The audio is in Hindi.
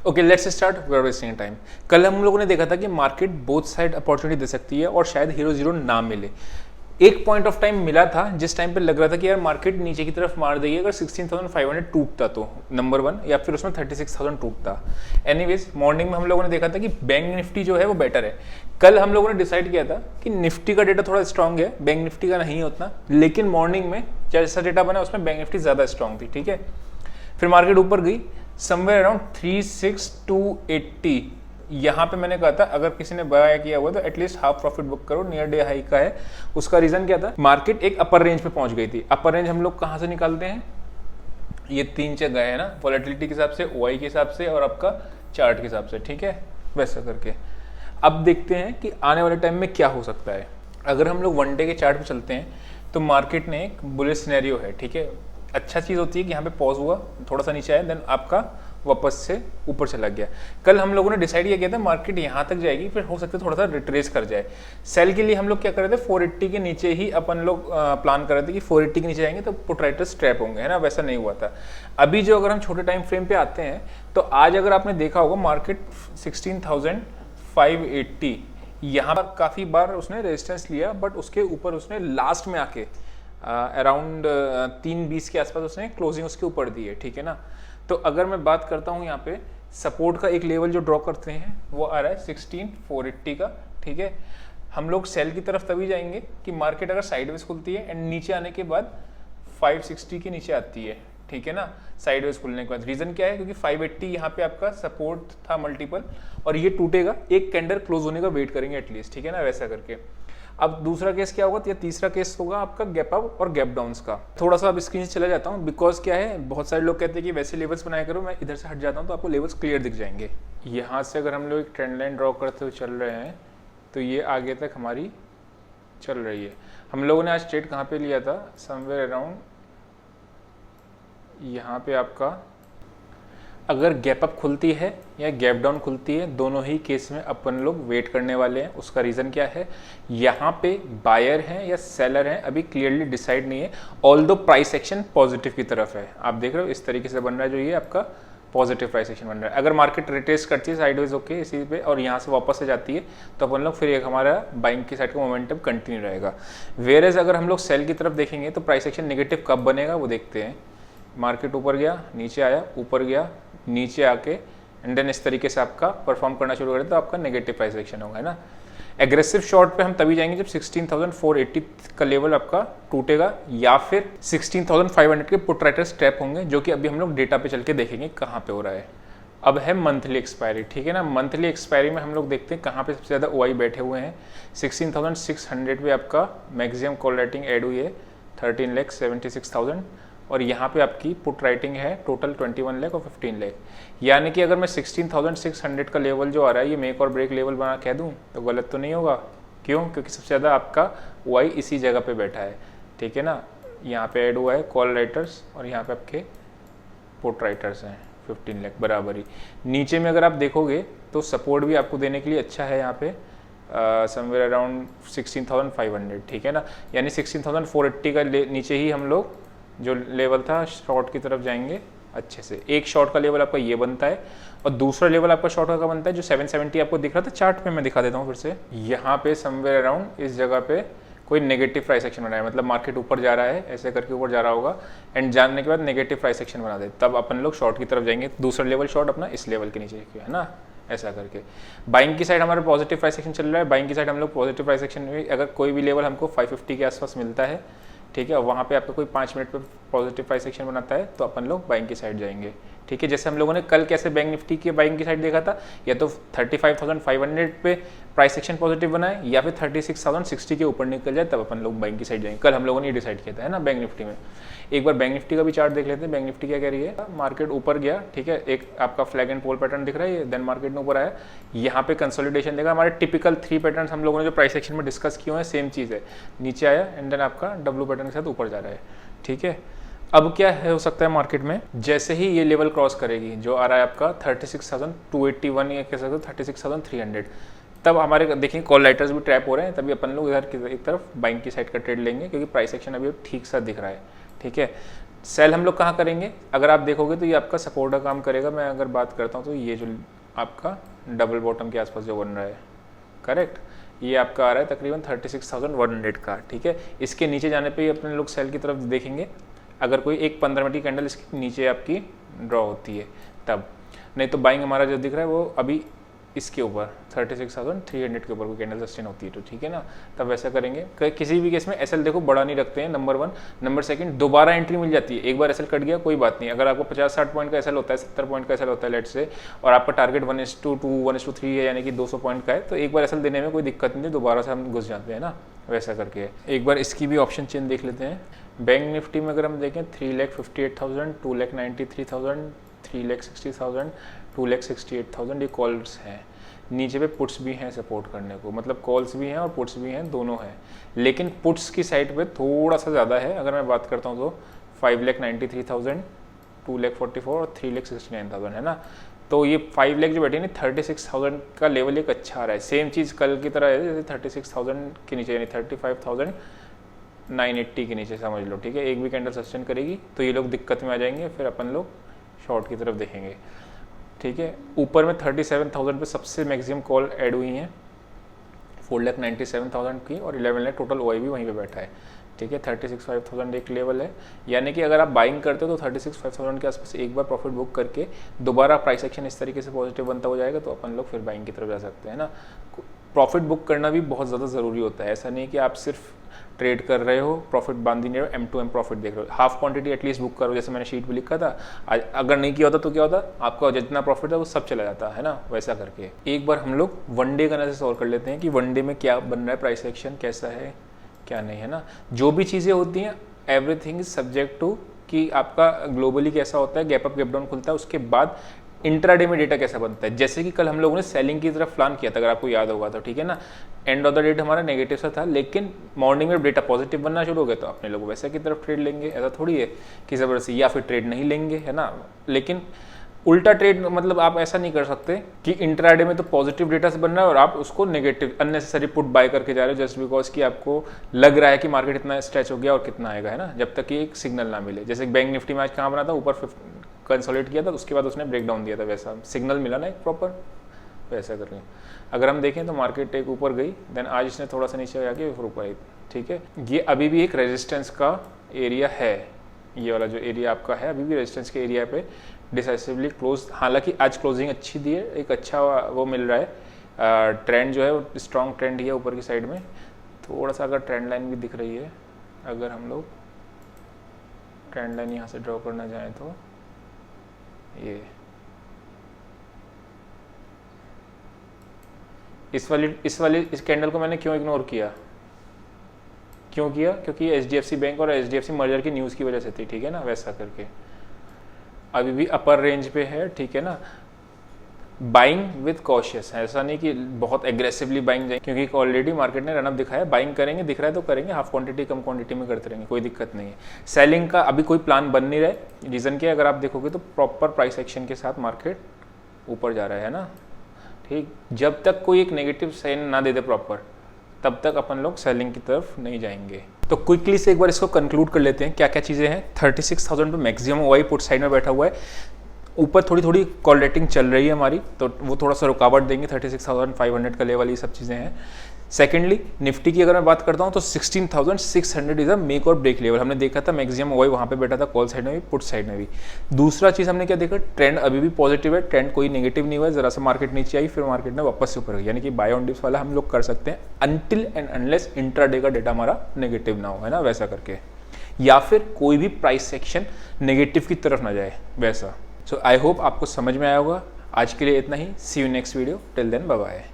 Okay, let's start without wasting time. कल हम लोगों ने देखा था कि मार्केट बोथ साइड अपॉर्चुनिटी दे सकती है और शायद हीरो जीरो ना मिले। एक पॉइंट ऑफ टाइम मिला था जिस टाइम पे लग रहा था कि यार मार्केट नीचे की तरफ मार देगी अगर 16,500 टूटता तो, नंबर वन, या फिर उसमें 36,000 टूटता। एनीवेज मॉर्निंग में हम लोगों ने देखा था कि बैंक निफ्टी जो है वो बेटर है। कल हम लोगों ने डिसाइड किया था कि निफ्टी का डेटा थोड़ा स्ट्रांग है, बैंक निफ्टी का नहीं उतना, लेकिन मॉर्निंग में जैसा डेटा बना उसमें बैंक निफ्टी ज़्यादा स्ट्रांग थी। ठीक है, फिर मार्केट ऊपर गई समवेयर अराउंड 36,280। यहाँ पे मैंने कहा था अगर किसी ने बाय किया हुआ तो एटलीस्ट हाफ प्रॉफिट बुक करो, नियर डे हाई का है। उसका रीजन क्या था, मार्केट एक अपर रेंज पे पहुंच गई थी। अपर रेंज हम लोग कहाँ से निकालते हैं, ये तीन जगह है ना, वॉलेटिलिटी के हिसाब से, ओआई के हिसाब से और आपका चार्ट के हिसाब से। ठीक है, वैसा करके अब देखते हैं कि आने वाले टाइम में क्या हो सकता है। अगर हम लोग वन डे के चार्ट पे चलते हैं तो मार्केट ने एक बुलिश सिनेरियो है। ठीक है, अच्छा चीज़ होती है कि यहाँ पे पॉज हुआ, थोड़ा सा नीचे आया, देन आपका वापस से ऊपर चला गया। कल हम लोगों ने डिसाइड किया था मार्केट यहाँ तक जाएगी, फिर हो सकता है थोड़ा सा रिट्रेस कर जाए। सेल के लिए हम लोग क्या कर रहे थे, 480 के नीचे ही अपन लोग प्लान कर रहे थे कि 480 के नीचे जाएंगे तो पुट राइटर्स ट्रैप होंगे, है ना, वैसा नहीं हुआ था। अभी जो अगर हम छोटे टाइम फ्रेम पे आते हैं तो आज अगर आपने देखा होगा मार्केट 16,580 यहाँ पर काफ़ी बार उसने रेजिस्टेंस लिया, बट उसके ऊपर उसने लास्ट में आके अराउंड 320 के आसपास उसने क्लोजिंग उसके ऊपर दी है। ठीक है ना, तो अगर मैं बात करता हूँ यहाँ पे सपोर्ट का एक लेवल जो ड्रॉ करते हैं वो आ रहा है 16,480 का। ठीक है, हम लोग सेल की तरफ तभी जाएंगे कि मार्केट अगर साइडवेज खुलती है एंड नीचे आने के बाद 560 के नीचे आती है। ठीक है ना, साइडवेज खुलने के बाद। रीजन क्या है, क्योंकि 580 यहाँ पे आपका सपोर्ट था मल्टीपल, और ये टूटेगा, एक कैंडल क्लोज होने का वेट करेंगे एटलीस्ट। ठीक है ना, वैसा करके। अब दूसरा केस क्या होगा, या तीसरा केस होगा आपका गैप अप और गैप डाउन्स का। थोड़ा सा अब स्क्रीन से चला जाता हूँ, बिकॉज क्या है, बहुत सारे लोग कहते हैं कि वैसे लेवल्स बनाया करो। मैं इधर से हट जाता हूँ तो आपको लेवल्स क्लियर दिख जाएंगे। यहाँ से अगर हम लोग एक ट्रेंड लाइन ड्रॉ करते हुए चल रहे हैं तो ये आगे तक हमारी चल रही है। हम लोगों ने आज ट्रेड कहाँ पे लिया था, समवेयर अराउंड यहाँ पे आपका। अगर गैप अप खुलती है या गैप डाउन खुलती है, दोनों ही केस में अपन लोग वेट करने वाले हैं। उसका रीज़न क्या है, यहाँ पे बायर हैं या सेलर हैं अभी क्लियरली डिसाइड नहीं है, ऑल्दो प्राइस एक्शन पॉजिटिव की तरफ है। आप देख रहे हो इस तरीके से बन रहा है, जो ये आपका पॉजिटिव प्राइस एक्शन बन रहा है। अगर मार्केट रिट्रेस करती है साइडवेज ओके इसी पे और यहाँ से वापस से जाती है तो अपन लोग फिर एक हमारा बाइंग की साइड का मोमेंटम कंटिन्यू रहेगा। वेयरएज अगर हम लोग सेल की तरफ देखेंगे तो प्राइस एक्शन नेगेटिव कब बनेगा वो देखते हैं। मार्केट ऊपर गया, नीचे आया, ऊपर गया, नीचे आके एंड देन इस तरीके से आपका परफॉर्म करना शुरू करे तो आपका नेगेटिव प्राइस एक्शन होगा, है ना। एग्रेसिव शॉर्ट पे हम तभी जाएंगे जब 16,480 का लेवल आपका टूटेगा या फिर 16,500 के पुट राइटर्स ट्रैप होंगे, जो कि अभी हम लोग डेटा पे चल के देखेंगे कहाँ पे हो रहा है। अब है मंथली एक्सपायरी। ठीक है ना, मंथली एक्सपायरी में हम लोग देखते हैं कहाँ पे सबसे ज़्यादा ओआई बैठे हुए हैं। 16,600 पे आपका मैक्सिमम कॉल राइटिंग ऐड हुई है 13,76,000, और यहाँ पे आपकी पुट राइटिंग है टोटल 21 लाख और 15 लाख। यानी कि अगर मैं 16,600 का लेवल जो आ रहा है ये मेक और ब्रेक लेवल बना कह दूँ तो गलत तो नहीं होगा। क्यों, क्योंकि सबसे ज़्यादा आपका वाई इसी जगह पे बैठा है। ठीक है ना, यहाँ पे ऐड हुआ है कॉल राइटर्स और यहाँ पे आपके पुट राइटर्स हैं 15 लाख बराबर ही। नीचे में अगर आप देखोगे तो सपोर्ट भी आपको देने के लिए अच्छा है यहाँ पे समवेयर अराउंड 16,500। ठीक है ना, यानी 16,480 का नीचे ही हम लोग जो लेवल था शॉर्ट की तरफ जाएंगे अच्छे से। एक शॉर्ट का लेवल आपका ये बनता है और दूसरा लेवल आपका शॉर्ट का बनता है जो 770 आपको दिख रहा था चार्ट पे। मैं दिखा देता हूँ फिर से। यहाँ पे समवेयर अराउंड इस जगह पे कोई नेगेटिव प्राइस एक्शन बना है, मतलब मार्केट ऊपर जा रहा है, ऐसे करके ऊपर जा रहा होगा एंड जानने के बाद नेगेटिव प्राइस एक्शन बना दे, तब अपन लोग शॉर्ट की तरफ जाएंगे। दूसरा लेवल शॉर्ट अपना इस लेवल के नीचे है ना, ऐसा करके। बाइंग की साइड हमारा पॉजिटिव प्राइस एक्शन चल रहा है। बाइंग की साइड हम लोग पॉजिटिव प्राइस एक्शन में अगर कोई भी लेवल हमको 550 के आसपास मिलता है, ठीक है, वहाँ पे आपको कोई 5 मिनट पे पॉजिटिव प्राइस एक्शन बनाता है तो अपन लोग बाइंग की साइड जाएंगे। ठीक है, जैसे हम लोगों ने कल कैसे बैंक निफ्टी की बाइंग की साइड देखा था, या तो 35,500 पे प्राइस एक्शन पॉजिटिव बनाए या फिर 36,060 के ऊपर निकल जाए तब अपन लोग बैंक की साइड जाएंगे। कल हम लोगों ने ये डिसाइड किया था, है ना, बैंक निफ्टी में। एक बार बैंक निफ्टी का भी चार्ट देख लेते हैं। बैंक निफ्टी क्या कह रही है, मार्केट ऊपर गया, ठीक है, एक आपका फ्लैग एंड पोल पैटर्न दिख रहा है, देन मार्केट में ऊपर आया, यहाँ पे कंसोलिडेशन देखा। हमारे टिपिकल 3 पैटर्न हम लोगों ने जो प्राइस एक्शन में डिस्कस किए हैं सेम चीज़ है, नीचे आया एंड देन आपका डब्ल्यू पैटर्न के साथ ऊपर जा रहा है। ठीक है, अब क्या है हो सकता है मार्केट में, जैसे ही ये लेवल क्रॉस करेगी जो आ रहा है आपका 36,281 या कह सकते हो 36,300, तब हमारे देखिए कॉल राइटर्स भी ट्रैप हो रहे हैं, तभी अपन लोग इधर की एक तरफ बाइंग की साइड का ट्रेड लेंगे क्योंकि प्राइस एक्शन अभी ठीक सा दिख रहा है। ठीक है, सेल हम लोग कहाँ करेंगे, अगर आप देखोगे तो ये आपका सपोर्ट का काम करेगा। मैं अगर बात करता हूँ तो ये जो आपका डबल बॉटम के आसपास जो बन रहा है, करेक्ट, ये आपका आ रहा है तकरीबन 36,100 का, ठीक है। इसके नीचे जाने पे ही अपने लोग सेल की तरफ देखेंगे, अगर कोई एक 15 मिनट की कैंडल इसके नीचे आपकी ड्रॉ होती है तब, नहीं तो बाइंग हमारा जो दिख रहा है वो अभी इसके ऊपर 36,300 के ऊपर कोई कैंडल सस्टेन होती है तो ठीक है ना, तब वैसा करेंगे। किसी भी केस में एसएल देखो बड़ा नहीं रखते हैं, नंबर 1। नंबर 2, दोबारा एंट्री मिल जाती है। एक बार एसएल कट गया कोई बात नहीं, अगर आपको 50-60 पॉइंट का एसएल होता है, 70 पॉइंट का एसएल होता है लेट से, और आपका टारगेट 1:2, 1:3 है, यानी कि 200 पॉइंट का है, तो एक बार एसएल देने में कोई दिक्कत नहीं, दोबारा से हम घुस जाते हैं ना, वैसा करके। एक बार इसकी भी ऑप्शन चेन देख लेते हैं। बैंक निफ्टी में अगर हम देखें 3,58,000, 2,93,000, 3,60,000, 2,68,000 ये कॉल्स हैं। नीचे पे पुट्स भी हैं सपोर्ट करने को, मतलब कॉल्स भी हैं और पुट्स भी हैं, दोनों हैं। लेकिन पुट्स की साइड पे थोड़ा सा ज़्यादा है। अगर मैं बात करता हूँ तो 5,93,000, 2,44,000 और 3,69,000 है ना। तो ये 5 लाख जो बैठी है ना, 36,000 का लेवल एक अच्छा आ रहा है। सेम चीज़ कल की तरह है, जैसे 36,000 के नीचे यानी 35,980 के नीचे समझ लो, ठीक है। एक भी कैंडल सस्टेन करेगी तो ये लोग दिक्कत में आ जाएंगे, फिर अपन लोग शॉर्ट की तरफ देखेंगे, ठीक है। ऊपर में 37,000 पे सबसे मैक्सिमम कॉल ऐड हुई हैं, 4,97,000 की, और 11 लाख टोटल OI भी वहीं पे बैठा है, ठीक है। 36,500 एक लेवल है, यानी कि अगर आप बाइंग करते हो तो 36,500 के आसपास एक बार प्रॉफिट बुक करके दोबारा प्राइस एक्शन इस तरीके से पॉजिटिव बनता हो जाएगा तो अपन लोग फिर बाइंग की तरफ जा सकते हैं ना। प्रॉफिट बुक करना भी बहुत ज़्यादा ज़रूरी होता है। ऐसा नहीं कि आप सिर्फ ट्रेड कर रहे हो, प्रॉफिट बांध नहीं रहे हो, M2M प्रॉफिट देख रहे हो। हाफ क्वांटिटी एटलीस्ट बुक करो, जैसे मैंने शीट पे लिखा था। अगर नहीं किया होता तो क्या होता, आपका जितना प्रॉफिट है वो सब चला जाता है ना, वैसा करके। एक बार हम लोग वन डे का एनालिसिस और कर लेते हैं कि वन डे में क्या बन रहा है, प्राइस एक्शन कैसा है क्या नहीं, है ना। जो भी चीज़ें होती हैं एवरीथिंग इज सब्जेक्ट टू कि आपका ग्लोबली कैसा होता है, गैप अप गैप डाउन खुलता है, उसके बाद इंट्राडे में डेटा कैसा बनता है। जैसे कि कल हम लोगों ने सेलिंग की तरफ प्लान किया था, अगर आपको याद होगा तो, ठीक है ना। एंड ऑफ द डेट हमारा नेगेटिव सा था, लेकिन मॉर्निंग में डेटा पॉजिटिव बनना शुरू हो गया तो अपने लोग वैसे की तरफ ट्रेड लेंगे। ऐसा थोड़ी है कि ज़बरदस्ती, या फिर ट्रेड नहीं लेंगे, है ना। लेकिन उल्टा ट्रेड मतलब आप ऐसा नहीं कर सकते कि इंट्राडे में तो पॉजिटिव डेटा से बन रहा है और आप उसको नेगेटिव अननेसेसरी पुट बाय करके जा रहे हो जस्ट बिकॉज कि आपको लग रहा है कि मार्केट इतना स्ट्रेच हो गया और कितना आएगा, है ना, जब तक कि एक सिग्नल ना मिले। जैसे बैंक निफ्टी में आज कहाँ बना था, ऊपर कंसोलिडेट किया था, उसके बाद उसने ब्रेक डाउन दिया था, वैसा सिग्नल मिला ना एक प्रॉपर, वैसा कर रहे हैं। अगर हम देखें तो मार्केट एक ऊपर गई, देन आज इसने थोड़ा सा नीचे आके फिर ऊपर आई, ठीक है। ये अभी भी एक रेजिस्टेंस का एरिया है, ये वाला जो एरिया आपका है अभी भी रेजिस्टेंस के एरिया पे डिसाइसिवली क्लोज। हालांकि आज क्लोजिंग अच्छी दी है, एक अच्छा वो मिल रहा है, ट्रेंड जो है वो स्ट्रॉन्ग ट्रेंड ही है ऊपर की साइड में। थोड़ा सा अगर ट्रेंड लाइन भी दिख रही है, अगर हम लोग ट्रेंड लाइन यहाँ से ड्रॉ करना चाहें तो ये इस कैंडल को मैंने क्यों इग्नोर किया, क्योंकि HDFC बैंक और HDFC मर्जर की न्यूज़ की वजह से थी, ठीक है ना, वैसा करके। अभी भी अपर रेंज पे है, ठीक है ना। बाइंग विद कॉशियस है, ऐसा नहीं कि बहुत एग्रेसिवली बाइंग जाए, क्योंकि ऑलरेडी मार्केट ने रनअप दिखाया। बाइंग करेंगे, दिख रहा है तो करेंगे, हाफ क्वांटिटी कम क्वांटिटी में करते रहेंगे, कोई दिक्कत नहीं है। सेलिंग का अभी कोई प्लान बन नहीं रहा है। रीज़न क्या है, अगर आप देखोगे तो प्रॉपर प्राइस एक्शन के साथ मार्केट ऊपर जा रहा है ना, ठीक। जब तक कोई एक नेगेटिव साइन ना दे दे प्रॉपर, तब तक अपन लोग सेलिंग की तरफ नहीं जाएंगे। तो क्विकली से एक बार इसको कंक्लूड कर लेते हैं, क्या क्या चीज़ें हैं। 36,000 पे मैक्सिमम OI पुट साइड में बैठा हुआ है, ऊपर थोड़ी थोड़ी कॉल रेटिंग चल रही है हमारी, तो वो थोड़ा सा रुकावट देंगे। 36,500 का लेवल, ये सब चीज़ें हैं। सेकेंडली निफ्टी की अगर मैं बात करता हूँ तो 16,600 इज अ मेक और ब्रेक लेवल। हमने देखा था मैक्सिमम OI वहाँ पे बैठा था, कॉल साइड में भी पुट साइड में भी। दूसरा चीज़ हमने क्या देखा, ट्रेंड अभी भी पॉजिटिव है, ट्रेंड कोई नेगेटिव नहीं हुआ है। जरा सा मार्केट नीचे आई, फिर मार्केट ने वापस से ऊपर गई, यानी कि बाय ऑन डिप्स वाला हम लोग कर सकते हैं अनटिल एंड अनलेस इंट्राडे का डेटा हमारा नेगेटिव ना हो, है ना, वैसा करके, या फिर कोई भी प्राइस सेक्शन नेगेटिव की तरफ ना जाए, वैसा। सो आई होप आपको समझ में आया होगा। आज के लिए इतना ही। See you next video, till then bye bye.